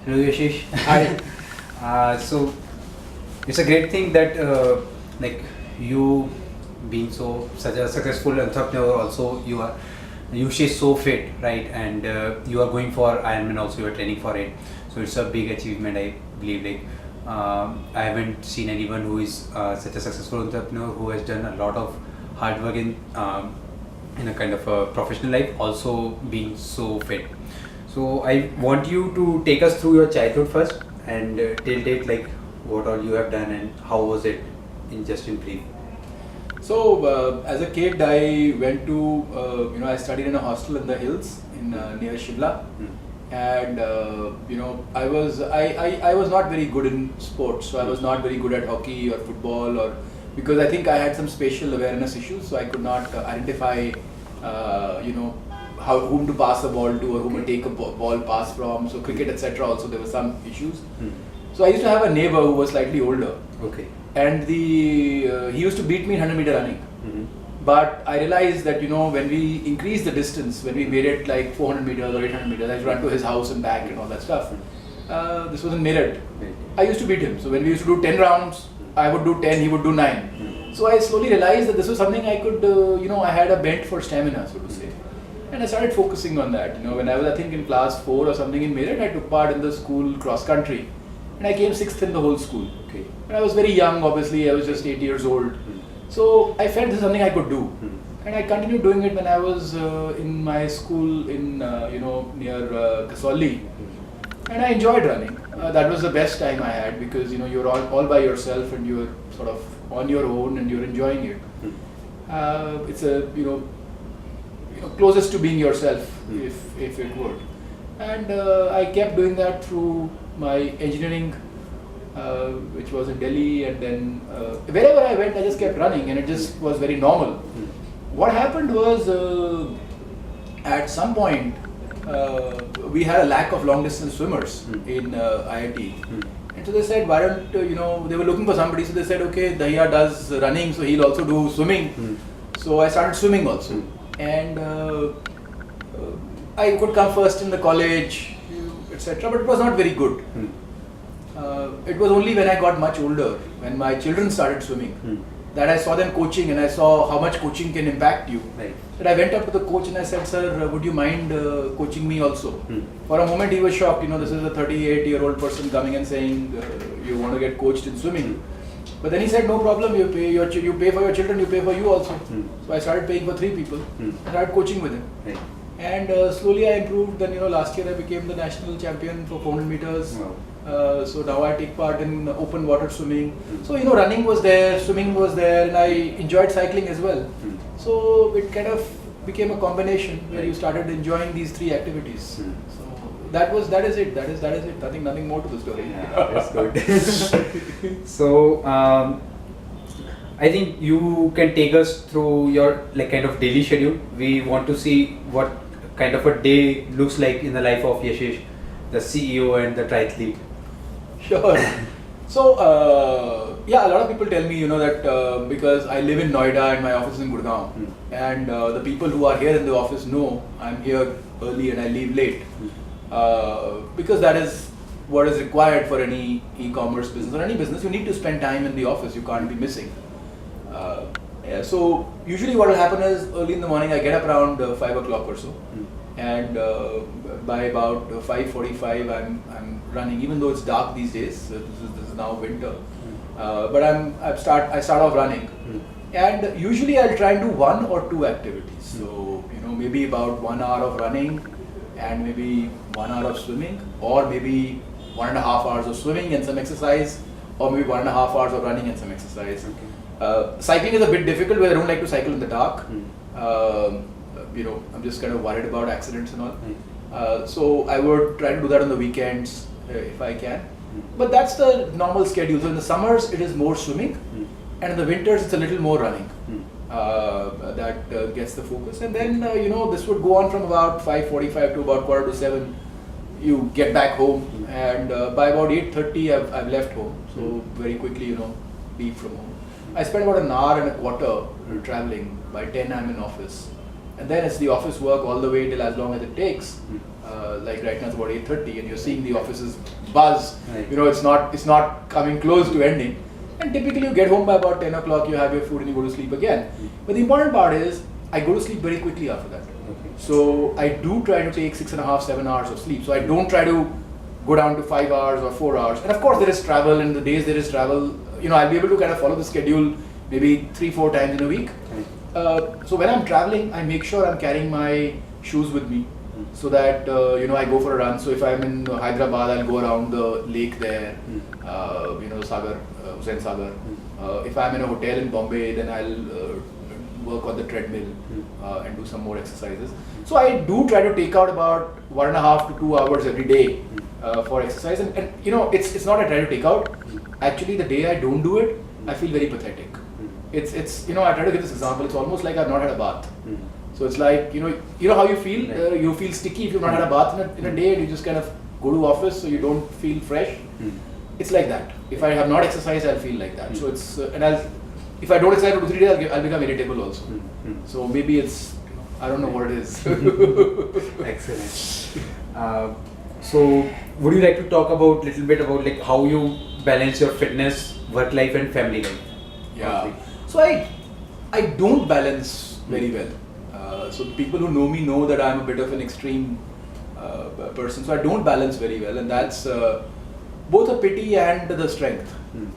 Hello Yashish. Hi. So it's a great thing that like you being such a successful entrepreneur. Also, you stay so fit, right? And you are going for IIMA. Also, you are training for it. So it's a big achievement. I believe I haven't seen anyone who is such a successful entrepreneur who has done a lot of hard work in a kind of a professional life. Also being so fit. So I want you to take us through your childhood first and tell date like what all you have done and how was it in brief. So as a kid, I went to I studied in a hostel in the hills in near Shimla, and I was not very good in sports, so I was not very good at hockey or football, or because I think I had some spatial awareness issues, so I could not identify whom to pass the ball to or whom to take a ball pass from. So cricket, etc. Also there were some issues. So I used to have a neighbor who was slightly older. Okay. And he used to beat me in 100-meter running. But I realized that when we increased the distance, when we made it like 400 meters or 800 meters, I used to run to his house and back and all that stuff. This was in Meerut. I used to beat him. So when we used to do 10 rounds, I would do 10, he would do 9. So I slowly realized that this was something I could, I had a bent for stamina, so to say. And I started focusing on that. When I was, I think, in class 4 or something in Meerut, I took part in the school cross country. And I came 6th in the whole school. Okay. And I was very young, obviously, I was just 8 years old. So I felt this is something I could do. And I continued doing it when I was in my school in, near Kasoli. And I enjoyed running. That was the best time I had because, you're all by yourself and you're sort of on your own and you're enjoying it. It's a, closest to being yourself, if it would. And I kept doing that through my engineering, which was in Delhi, and then wherever I went, I just kept running, and it just was very normal. What happened was, at some point, we had a lack of long-distance swimmers in IIT. And so they said, why don't, they were looking for somebody, so they said, okay, Dahiya does running, so he'll also do swimming. So I started swimming also. And I could come first in the college, etc., but it was not very good. It was only when I got much older, when my children started swimming, that I saw them coaching and I saw how much coaching can impact you. Right. That I went up to the coach and I said, sir, would you mind coaching me also? For a moment he was shocked, this is a 38-year-old person coming and saying, you want to get coached in swimming. But then he said, no problem, you pay for your children, you pay for you also. So I started paying for 3 people and started coaching with him. Right. And slowly I improved. Then last year I became the national champion for 400 meters. Wow. So now I take part in open water swimming. So running was there, swimming was there, and I enjoyed cycling as well. So it kind of became a combination where you started enjoying these 3 activities. So that is it. That is it. Nothing more to the story. Yeah, that's good. So I think you can take us through your kind of daily schedule. We want to see what kind of a day looks like in the life of Yashish, the CEO and the triathlete. Sure. So a lot of people tell me that because I live in Noida and my office is in Gurgaon, and the people who are here in the office know I'm here early and I leave late, because that is what is required for any e-commerce business or any business. You need to spend time in the office. You can't be missing. So usually what will happen is early in the morning I get up around 5 o'clock or so, and by about 5:45 I'm running, even though it's dark these days. This is now winter, but I start off running, and usually I'll try and do 1 or 2 activities. So maybe about 1 hour of running, and maybe 1 hour of swimming, or maybe 1.5 hours of swimming and some exercise, or maybe 1.5 hours of running and some exercise. Cycling is a bit difficult because I don't like to cycle in the dark. I'm just kind of worried about accidents and all. So I would try to do that on the weekends if I can. But that's the normal schedule. So in the summers it is more swimming, and in the winters it's a little more running. That gets the focus. And then this would go on from about 5:45 to about 6:45. You get back home, and by about 8:30 I've left home. So very quickly leave from home. I spend about 1.25 hours traveling. By 10 I'm in office, and then it's the office work all the way till as long as it takes. like right now it's about 8:30, and you're seeing the offices buzz. Right. You know, it's not coming close to ending. And typically you get home by about 10 o'clock, you have your food and you go to sleep again. But the important part is, I go to sleep very quickly after that. Okay. So I do try to take 6.5, 7 hours of sleep. So I don't try to go down to 5 hours or 4 hours. And of course there is travel, and the days there is travel, you know, I'll be able to kind of follow the schedule maybe 3-4 times in a week. So when I'm traveling, I make sure I'm carrying my shoes with me, so that you know, I go for a run. So if I'm in Hyderabad, I'll go around the lake there, you know, Sagar, Hussain Sagar. If I'm in a hotel in Bombay, then I'll work on the treadmill and do some more exercises. So I do try to take out about 1.5 to 2 hours every day for exercise. And you know, it's not I try to take out. Actually, the day I don't do it, I feel very pathetic. It's you know, I try to give this example. It's almost like I've not had a bath. So it's like, you know how you feel. You feel sticky if you've not had a bath in a day, and you just kind of go to office, so you don't feel fresh. It's like that. If I have not exercised, I'll feel like that. So it's if I don't exercise for 2-3 days, I'll become irritable also. So maybe it's, I don't know what it is. Excellent. So would you like to talk about little bit about like how you balance your fitness, work life and family life? Yeah. So I don't balance very well. So people who know me know that I'm a bit of an extreme person. So I don't balance very well, and that's both a pity and the strength.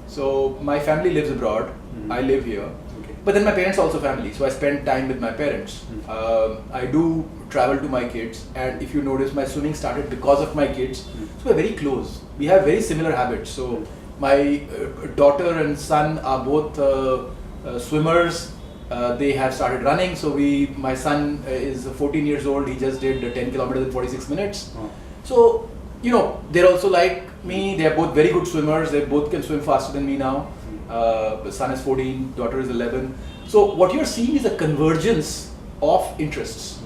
So my family lives abroad. I live here. Okay. But then my parents are also family, so I spend time with my parents. I do travel to my kids, and if you notice, my swimming started because of my kids. So we're very close. We have very similar habits. So my daughter and son are both swimmers. They have started running. So my son is 14 years old. He just did 10 kilometers in 46 minutes. So you know, they're also like me. They are both very good swimmers. They both can swim faster than me now. The son is 14, daughter is 11. So what you're seeing is a convergence of interests,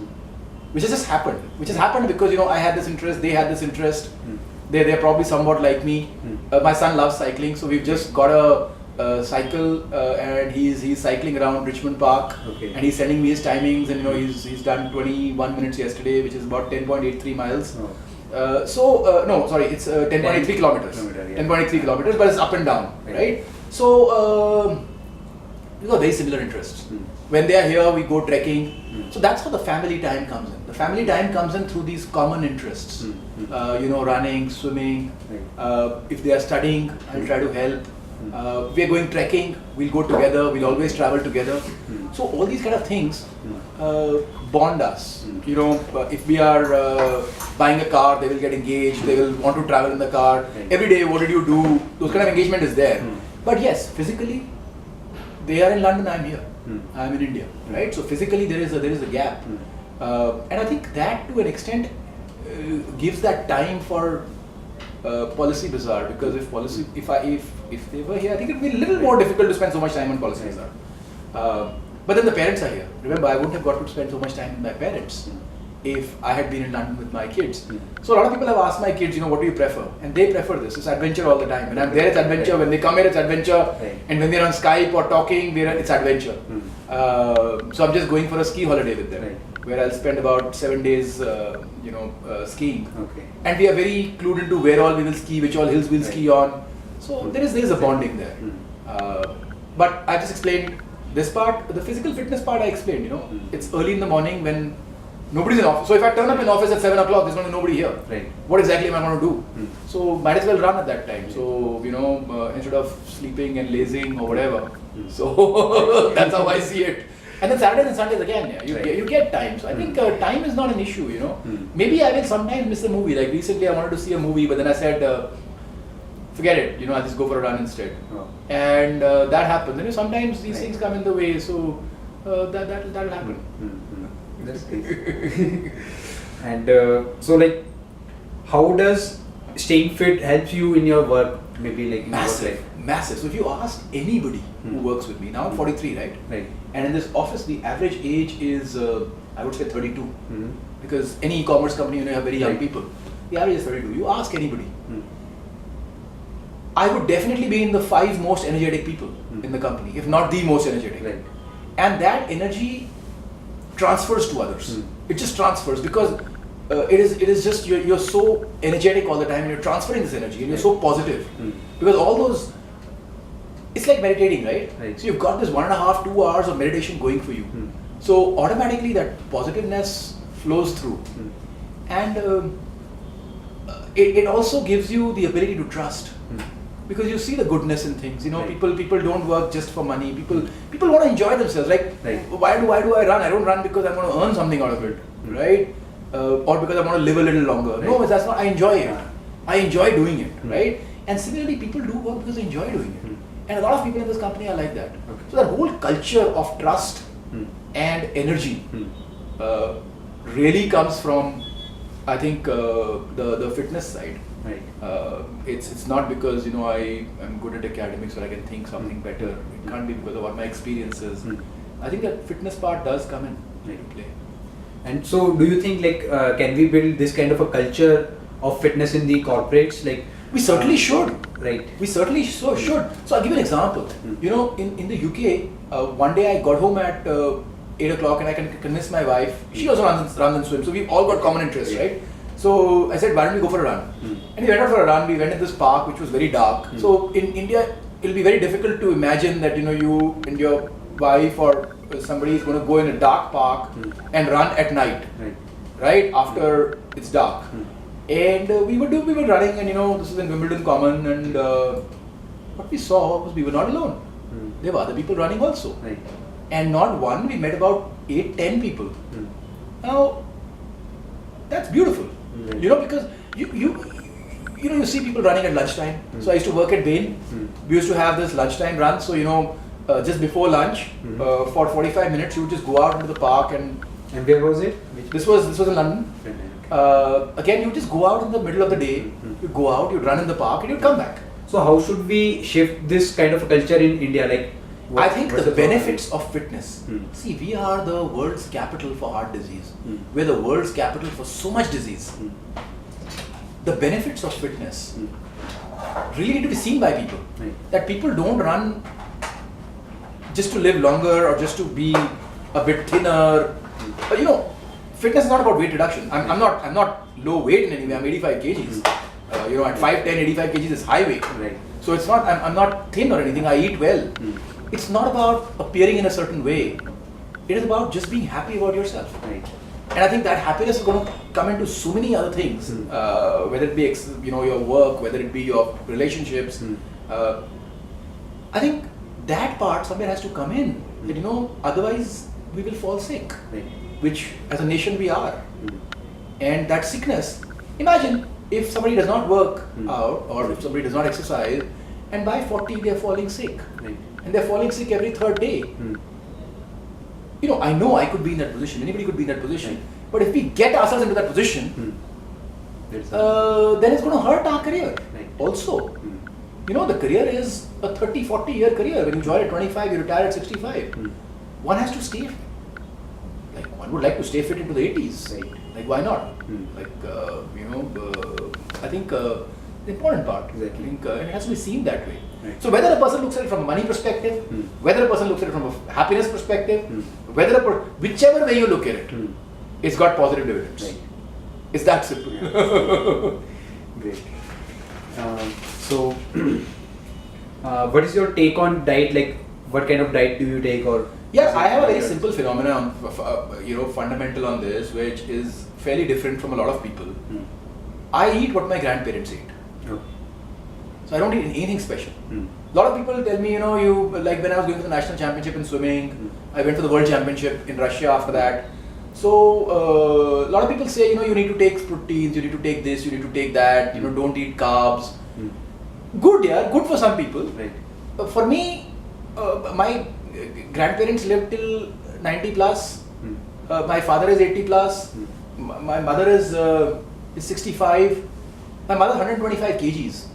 which has just happened. Which has happened because, you know, I had this interest, they had this interest. They're probably somewhat like me. My son loves cycling, so we've just got a cycle, and he's cycling around Richmond Park, and he's sending me his timings, and you know, he's done 21 minutes yesterday, which is about 10.83 miles. No, sorry, it's 10.83 kilometers. 10.83 kilometers, but it's up and down, right? So, you know, very similar interests. When they are here, we go trekking. So that's how the family time comes in. The family time comes in through these common interests. You know, running, swimming. If they are studying, I'll try to help. We are going trekking, we'll go together, we'll always travel together. So all these kind of things bond us. You know, if we are buying a car, they will get engaged, they will want to travel in the car. Every day, what did you do? Those kind of engagement is there. But yes, physically, they are in London, I'm here. I'm in India, right? So physically there is a gap. And I think that to an extent gives that time for Policy Bazar, because if they were here, I think it would be a little more difficult to spend so much time on Policy Bazar. But then the parents are here. Remember, I wouldn't have got to spend so much time with my parents if I had been in London with my kids. So a lot of people have asked my kids, you know, what do you prefer? And they prefer this. It's adventure all the time. When I'm there, it's adventure. When they come here, it's adventure. And when they're on Skype or talking, it's adventure. So I'm just going for a ski holiday with them, where I'll spend about 7 days, skiing. And we are very clued into where all we will ski, which all hills we'll ski on. So there is a bonding there. But I just explained this part. The physical fitness part I explained, you know, it's early in the morning when nobody's in office. So if I turn up in office at 7 o'clock, there's going to be nobody here. What exactly am I going to do? So might as well run at that time. So, you know, instead of sleeping and lazing or whatever. So that's how I see it. And then Saturdays and Sundays again, you get time. So I think time is not an issue, you know. Maybe I will sometimes miss a movie. Like recently I wanted to see a movie, but then I said, forget it, you know, I'll just go for a run instead. And that happens. And sometimes these things come in the way, so that'll happen. That's great. And so, like, how does staying fit help you in your work? Maybe like in massive. So if you ask anybody who works with me, now I'm 43, right? And in this office, the average age is, I would say 32. Because any e-commerce company, you know, have very young people. The average is 32. You ask anybody. I would definitely be in the 5 most energetic people in the company, if not the most energetic. And that energy transfers to others. It just transfers, because it is just you're so energetic all the time, and you're transferring this energy, and you're so positive because all those. It's like meditating, right? So you've got this 1.5, 2 hours of meditation going for you. So automatically that positiveness flows through, and it also gives you the ability to trust. Because you see the goodness in things, people don't work just for money. People want to enjoy themselves. Like, why do I run? I don't run because I want to earn something out of it, right? Or because I want to live a little longer. No, that's not. I enjoy it. I enjoy doing it, right? And similarly, people do work because they enjoy doing it. And a lot of people in this company are like that. So that whole culture of trust and energy really comes from, I think, the fitness side. It's not because I am good at academics or I can think something better. It can't be because of what my experience is. I think that fitness part does come in play. And so, do you think can we build this kind of a culture of fitness in the corporates? We certainly should. Right. We certainly should. So I'll give you an example. In the UK, one day I got home at 8 o'clock and I can convince my wife. She also runs and swims, so we've all got common interests, right? So I said, why don't we go for a run? And we went out for a run. We went in this park which was very dark. So in India, it'll be very difficult to imagine that you and your wife or somebody is going to go in a dark park and run at night, right? After it's dark. And we were running, and this is in Wimbledon Common, and what we saw was we were not alone. There were other people running also, and not one. We met about 8-10 people. Now that's beautiful, because you see people running at lunchtime. So I used to work at Bain. We used to have this lunchtime run. So just before lunch, for 45 minutes, you would just go out into the park and where was it? This was in London. Again, you just go out in the middle of the day, you go out, you run in the park, and you come back. So how should we shift this kind of a culture in India? I think the benefits of fitness. See, we are the world's capital for heart disease. We're the world's capital for so much disease. The benefits of fitness really need to be seen by people. That people don't run just to live longer or just to be a bit thinner. But fitness is not about weight reduction. I'm not low weight in any way. I'm 85 kgs. At 5'10", 85 kgs is high weight. So it's not. I'm not thin or anything. I eat well. It's not about appearing in a certain way. It is about just being happy about yourself. And I think that happiness is going to come into so many other things. Whether it be your work, whether it be your relationships. I think that part somewhere has to come in. That otherwise we will fall sick. Which as a nation we are. And that sickness, imagine if somebody does not work out or if somebody does not exercise, and by 40 they are falling sick. And they are falling sick every third day. I know I could be in that position, anybody could be in that position, but if we get ourselves into that position, then it's going to hurt our career also. The career is a 30-40 year career. When you join at 25, you retire at 65. One has to stay. One would like to stay fit into the 80s. Why not? I think the important part. I think it has to be seen that way. So whether a person looks at it from a money perspective, whether a person looks at it from a happiness perspective, whichever way you look at it, it's got positive dividends. It's that simple. Great. So, what is your take on diet? What kind of diet do you take, or? Yeah, I have a very simple phenomenon, fundamental on this, which is fairly different from a lot of people. I eat what my grandparents ate. So I don't eat anything special. A lot of people tell me, when I was going for the national championship in swimming, I went for the world championship in Russia after that. So a lot of people say, you need to take proteins, you need to take this, you need to take that, don't eat carbs. Good, yeah, good for some people. For me, my grandparents lived till 90 plus. My father is 80 plus. My mother is 65. My mother is 125 kgs.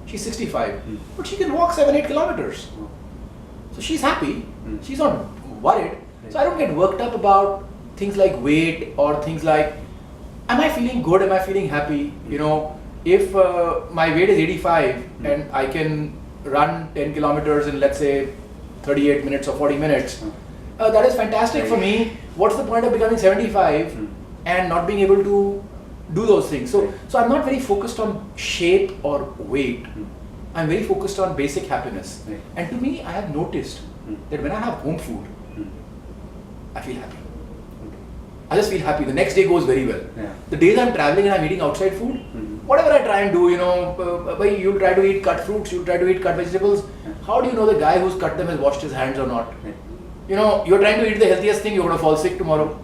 She's 65, but she can walk 7-8 kilometers. So she's happy. She's not worried. So I don't get worked up about things like weight or things like, am I feeling good? Am I feeling happy? If my weight is 85 and I can run 10 kilometers in, let's say, 38 minutes or 40 minutes, that is fantastic for me. What's the point of becoming 75 and not being able to do those things. So I'm not very focused on shape or weight. I'm very focused on basic happiness. Right. And to me, I have noticed that when I have home food, I feel happy. I just feel happy. The next day goes very well. Yeah. The days I'm traveling and I'm eating outside food, whatever I try and do, you'll try to eat cut fruits, you'll try to eat cut vegetables. How do you know the guy who's cut them has washed his hands or not? You're trying to eat the healthiest thing, you're going to fall sick tomorrow.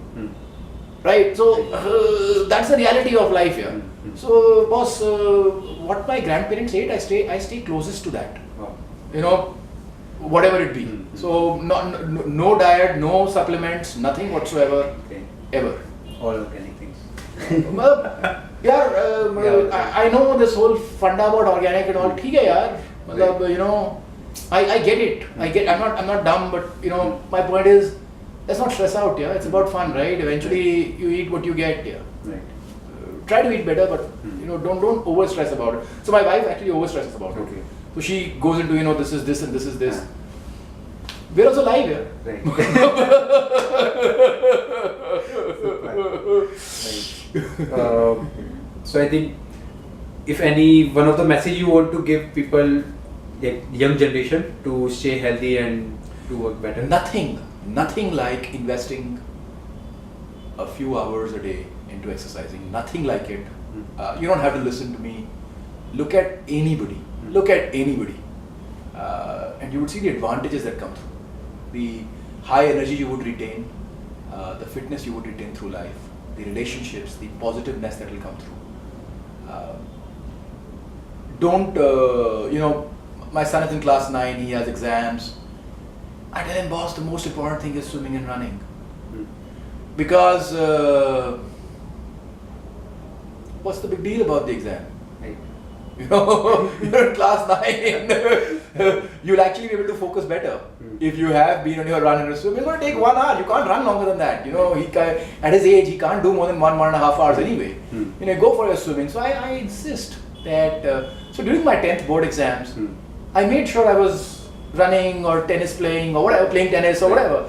Right? So that's the reality of life here. So, boss, what my grandparents ate, I stay closest to that. Wow. Whatever it be. So, no diet, no supplements, nothing whatsoever, ever. All organic things. Well, I know this whole funda about organic and all. ठीक है यार. मतलब, I get it. I'm not dumb, but my point is, let's not stress out. Yeah, it's about fun, right? Eventually, you eat what you get. Yeah. Right. Try to eat better, but don't over stress about it. So my wife actually over stresses about it. Okay. So she goes into this is this and this is this. Yeah. We're also live here. Right. So I think if any one of the message you want to give people, like young generation, to stay healthy and to work better. Nothing like investing a few hours a day into exercising. Nothing like it. You don't have to listen to me. Look at anybody. And you would see the advantages that come through. The high energy you would retain, the fitness you would retain through life, the relationships, the positiveness that will come through. My son is in class 9, he has exams. I tell him, boss, the most important thing is swimming and running. Because what's the big deal about the exam? Right. You're in class 9, you'll actually be able to focus better. If you have been on your run and swim, it's going to take 1 hour. You can't run longer than that. At his age, he can't do more than 1.5 hours anyway. Go for your swimming. So I insist that, so during my 10th board exams, I made sure I was running or tennis playing or whatever, playing tennis or whatever.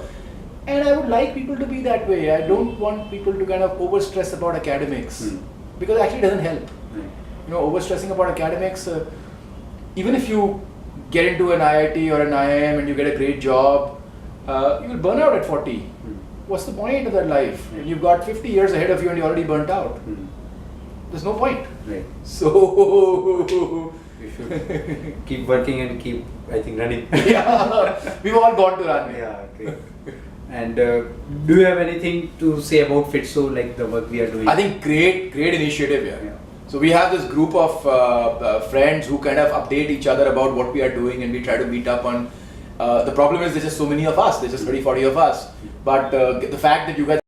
And I would like people to be that way. I don't want people to kind of over stress about academics because it actually doesn't help. Over stressing about academics, even if you get into an IIT or an IIM and you get a great job, you will burn out at 40. What's the point of that life? When you've got 50 years ahead of you and you're already burnt out. There's no point. Right. So you should keep working and keep, I think, running. Yeah, we've all gone to run. Yeah, okay. And do you have anything to say about FITSO, like the work we are doing? I think great initiative here. Yeah. So we have this group of friends who kind of update each other about what we are doing, and we try to meet up on. The problem is there's just so many of us. There's just 30, 40 of us. But the fact that you guys